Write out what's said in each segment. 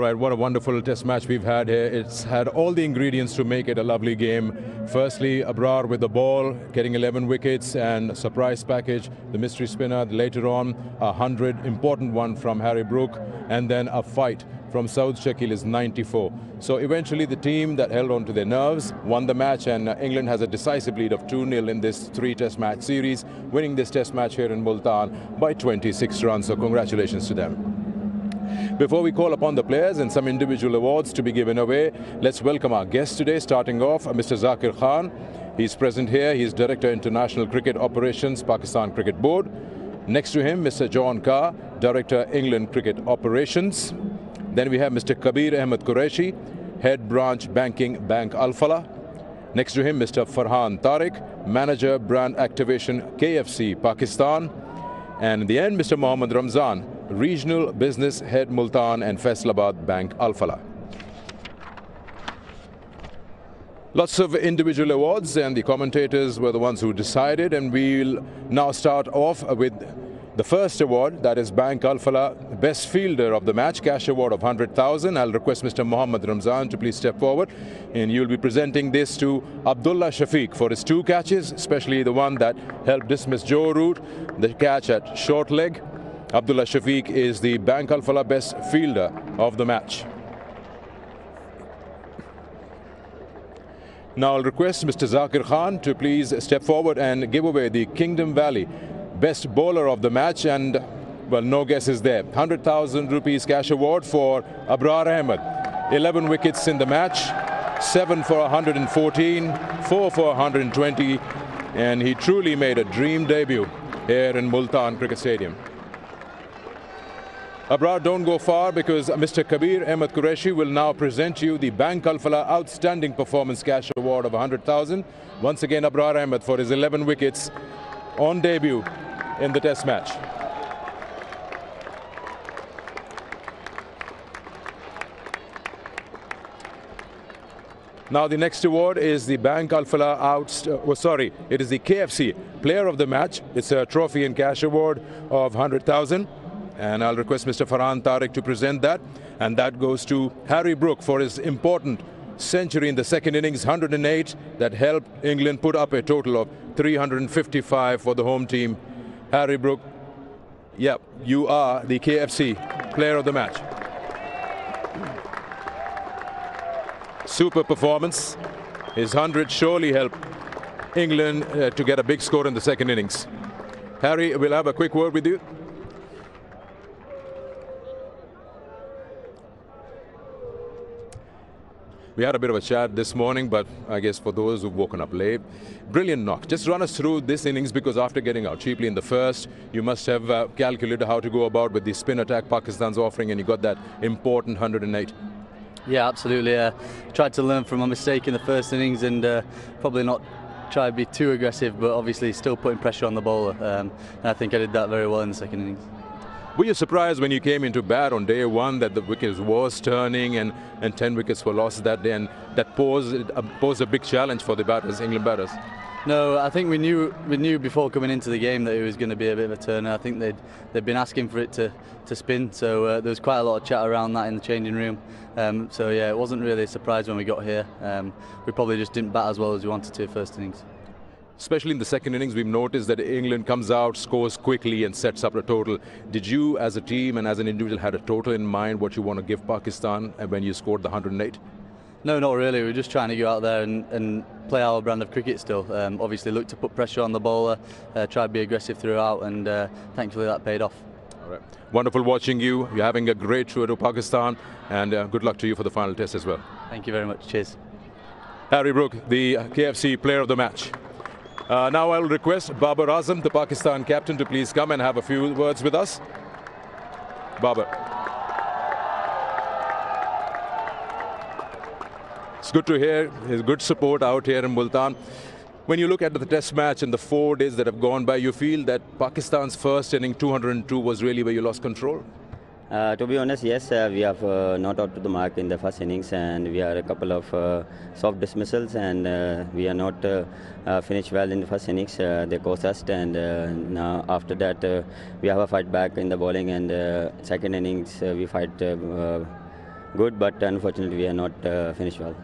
Right, what a wonderful test match we've had here. It's had all the ingredients to make it a lovely game. Firstly, Abrar with the ball, getting 11 wickets and a surprise package, the mystery spinner. Later on, 100, important one from Harry Brook, and then a fight from Saud Shakil is 94. So eventually the team that held on to their nerves won the match, and England has a decisive lead of 2-0 in this 3-test match series, winning this test match here in Multan by 26 runs. So congratulations to them. Before we call upon the players and some individual awards to be given away, let's welcome our guest today, starting off Mr. Zakir Khan. He's present here. He's Director International Cricket Operations, Pakistan Cricket Board. Next to him, Mr. John Carr, Director England Cricket Operations. Then we have Mr. Kabir Ahmed Qureshi, Head Branch Banking, Bank Al Falah. Next to him, Mr. Farhan Tariq, Manager Brand Activation, KFC Pakistan. And in the end, Mr. Mohammad Ramzan, Regional Business Head Multan and Faisalabad Bank Al Falah. Lots of individual awards, and the commentators were the ones who decided, and we'll now start off with the first award, that is Bank Al Falah Best Fielder of the Match, cash award of 100,000. I'll request Mr. Mohammad Ramzan to please step forward, and you'll be presenting this to Abdullah Shafiq for his 2 catches, especially the one that helped dismiss Joe Root, the catch at short leg. Abdullah Shafiq is the Bank Al Falah Best Fielder of the match. Now I'll request Mr. Zakir Khan to please step forward and give away the Kingdom Valley Best Bowler of the match, and well, no guess is there. 100,000 rupees cash award for Abrar Ahmed. 11 wickets in the match, 7 for 114, 4 for 120, and he truly made a dream debut here in Multan Cricket Stadium. Abrar, don't go far, because Mr. Kabir Ahmed Qureshi will now present you the Bank Al Falah Outstanding Performance Cash Award of 100,000. Once again, Abrar Ahmed for his 11 wickets on debut in the test match. Now the next award is the Bank Al Falah it is the KFC Player of the Match. It's a trophy and cash award of 100,000. And I'll request Mr. Farhan Tariq to present that. And that goes to Harry Brook for his important century in the second innings, 108, that helped England put up a total of 355 for the home team. Harry Brook, yep, you are the KFC Player of the Match. Super performance. His 100 surely helped England to get a big score in the second innings. Harry, we'll have a quick word with you. We had a bit of a chat this morning, but I guess for those who've woken up late, brilliant knock. Just run us through this innings, because after getting out cheaply in the first, you must have calculated how to go about with the spin attack Pakistan's offering, and you got that important 108. Yeah, absolutely. Tried to learn from my mistake in the first innings, and probably not try to be too aggressive, but obviously still putting pressure on the bowler. And I think I did that very well in the second innings. Were you surprised when you came into bat on day one that the wickets was turning and 10 wickets were lost that day, and that posed a big challenge for the batters, England batters? No, I think we knew before coming into the game that it was going to be a bit of a turner. I think they'd been asking for it to spin, so there was quite a lot of chat around that in the changing room. So yeah, it wasn't really a surprise when we got here. We probably just didn't bat as well as we wanted to first innings. Especially in the second innings, we've noticed that England comes out, scores quickly and sets up a total. Did you as a team and as an individual had a total in mind, what you want to give Pakistan when you scored the 108? No, not really. We're just trying to go out there and play our brand of cricket still. Obviously look to put pressure on the bowler, try to be aggressive throughout, and thankfully that paid off. All right. Wonderful watching you. You're having a great tour to Pakistan, and good luck to you for the final test as well. Thank you very much. Cheers. Harry Brook, the KFC Player of the Match. Now I'll request Babar Azam, the Pakistan captain, to please come and have a few words with us. Babar. It's good to hear his good support out here in Multan. When you look at the test match and the 4 days that have gone by, you feel that Pakistan's first inning, 202, was really where you lost control? To be honest, yes, we have not out to the mark in the first innings, and we had a couple of soft dismissals, and we are not finished well in the first innings. They cost us, and now after that we have a fight back in the bowling, and second innings we fight good, but unfortunately we are not finished well.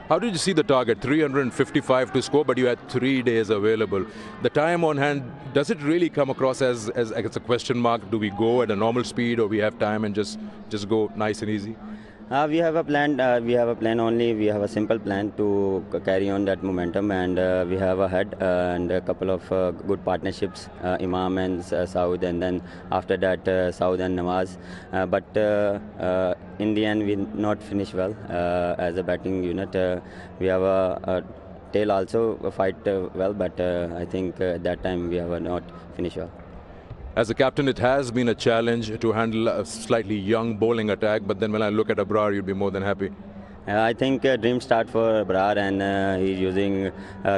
How did you see the target? 355 to score, but you had 3 days available. The time on hand, does it really come across as a question mark? Do we go at a normal speed, or we have time and just go nice and easy? We have a plan. We have a plan only. We have a simple plan to carry on that momentum, and we have a head and a couple of good partnerships, Imam and Saud, and then after that Saud and Nawaz. But in the end, we not finish well as a batting unit. We have a tail also fight well, but I think that time we have not finished well. As a captain, it has been a challenge to handle a slightly young bowling attack, but then when I look at Abrar, you'd be more than happy. I think dream start for Abrar, and he's using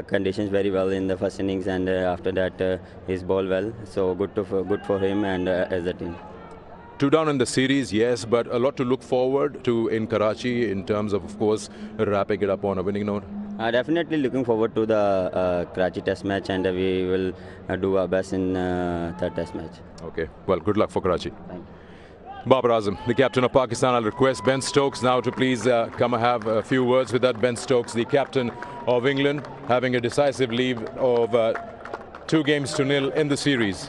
conditions very well in the first innings, and after that he's bowled well. So good for him and as a team. 2 down in the series, yes, but a lot to look forward to in Karachi in terms of course, wrapping it up on a winning note. Definitely looking forward to the Karachi Test match, and we will do our best in third Test match. Okay, well, good luck for Karachi. Thank you. Babar Azam, the captain of Pakistan. I'll request Ben Stokes now to please come and have a few words with that. Ben Stokes, the captain of England, having a decisive lead of 2-0 in the series.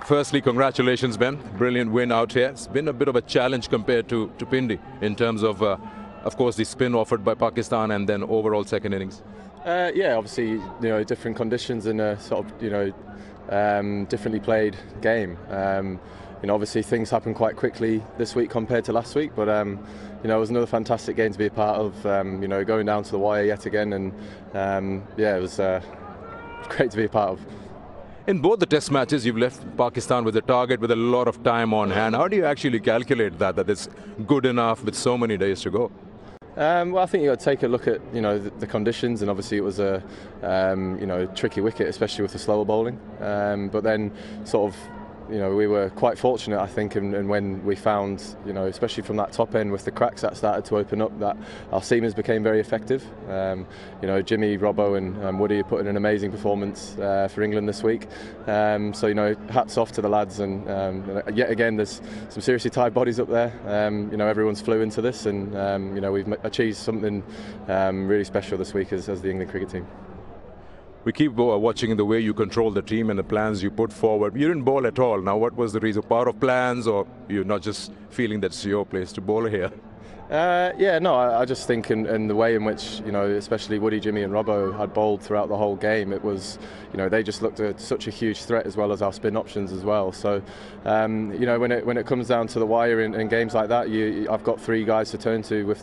Firstly, congratulations, Ben. Brilliant win out here. It's been a bit of a challenge compared to Pindi in terms of course, the spin offered by Pakistan and then overall second innings. Yeah, obviously, different conditions and a sort of, differently played game. Obviously things happen quite quickly this week compared to last week, but it was another fantastic game to be a part of. Going down to the wire yet again, and yeah, it was great to be a part of. In both the test matches, you've left Pakistan with a target with a lot of time on hand. How do you actually calculate that it's good enough with so many days to go? Well, I think you've got to take a look at the conditions, and obviously it was a tricky wicket, especially with the slower bowling. But then sort of we were quite fortunate, I think, and when we found, especially from that top end with the cracks that started to open up, that our seamers became very effective. Jimmy, Robbo and Woody put in an amazing performance for England this week. So, hats off to the lads, and yet again there's some seriously tired bodies up there. Everyone's flew into this, and we've achieved something really special this week as the England cricket team. We keep watching the way you control the team and the plans you put forward. You didn't bowl at all. Now, what was the reason? Part of plans, or you're not just feeling that's your place to bowl here? Yeah, no, I just think in the way in which, especially Woody, Jimmy and Robbo had bowled throughout the whole game, it was, they just looked at such a huge threat, as well as our spin options as well. So, when it comes down to the wire in games like that, I've got 3 guys to turn to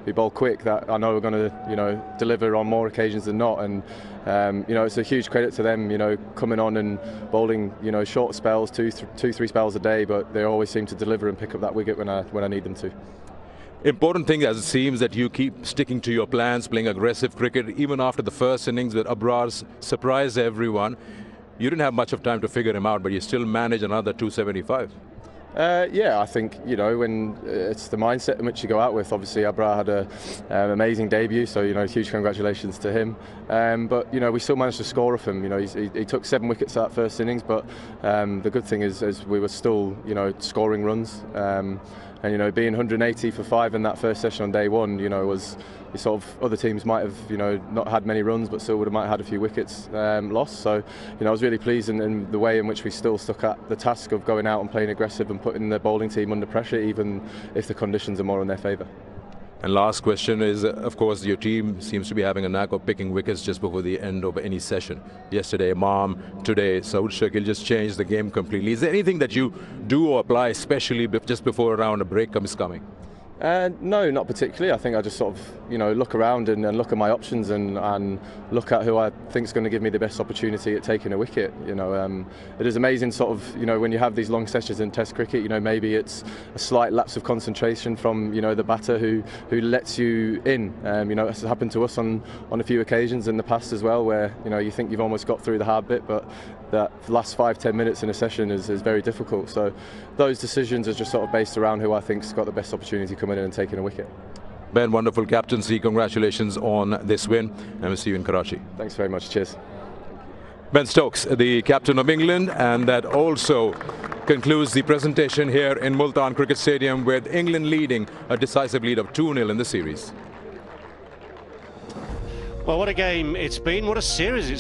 we bowl quick, that I know are going to, deliver on more occasions than not. And it's a huge credit to them, coming on and bowling, short spells, 2-3 spells a day, but they always seem to deliver and pick up that wicket when I need them to. Important thing, as it seems, that you keep sticking to your plans, playing aggressive cricket, even after the first innings where Abrar surprised everyone. You didn't have much of time to figure him out, but you still managed another 275. Yeah, I think, when it's the mindset in which you go out with. Obviously, Abrar had an amazing debut, so, huge congratulations to him. But, we still managed to score off him. He took 7 wickets that first innings, but the good thing is we were still, scoring runs. And being 180 for 5 in that first session on day one, was sort of, other teams might have not had many runs, but still might have had a few wickets lost. So I was really pleased in the way in which we still stuck at the task of going out and playing aggressive and putting the bowling team under pressure, even if the conditions are more in their favour. And last question is, of course, your team seems to be having a knack of picking wickets just before the end of any session. Yesterday, Imam, today, Saud Shakil just changed the game completely. Is there anything that you do or apply, especially just before a round, a break is coming? No, not particularly. I think I just sort of, look around and look at my options and look at who I think is going to give me the best opportunity at taking a wicket. It is amazing, sort of, when you have these long sessions in Test cricket. Maybe it's a slight lapse of concentration from, the batter who lets you in. It's happened to us on a few occasions in the past as well, where you think you've almost got through the hard bit, but that last 5-10 minutes in a session is very difficult. So those decisions are just sort of based around who I think's got the best opportunity coming in and taking a wicket. Ben, wonderful captaincy. Congratulations on this win, and we'll see you in Karachi. Thanks very much. Cheers. Ben Stokes, the captain of England, and that also concludes the presentation here in Multan Cricket Stadium, with England leading a decisive lead of 2-0 in the series. Well, what a game it's been, what a series it's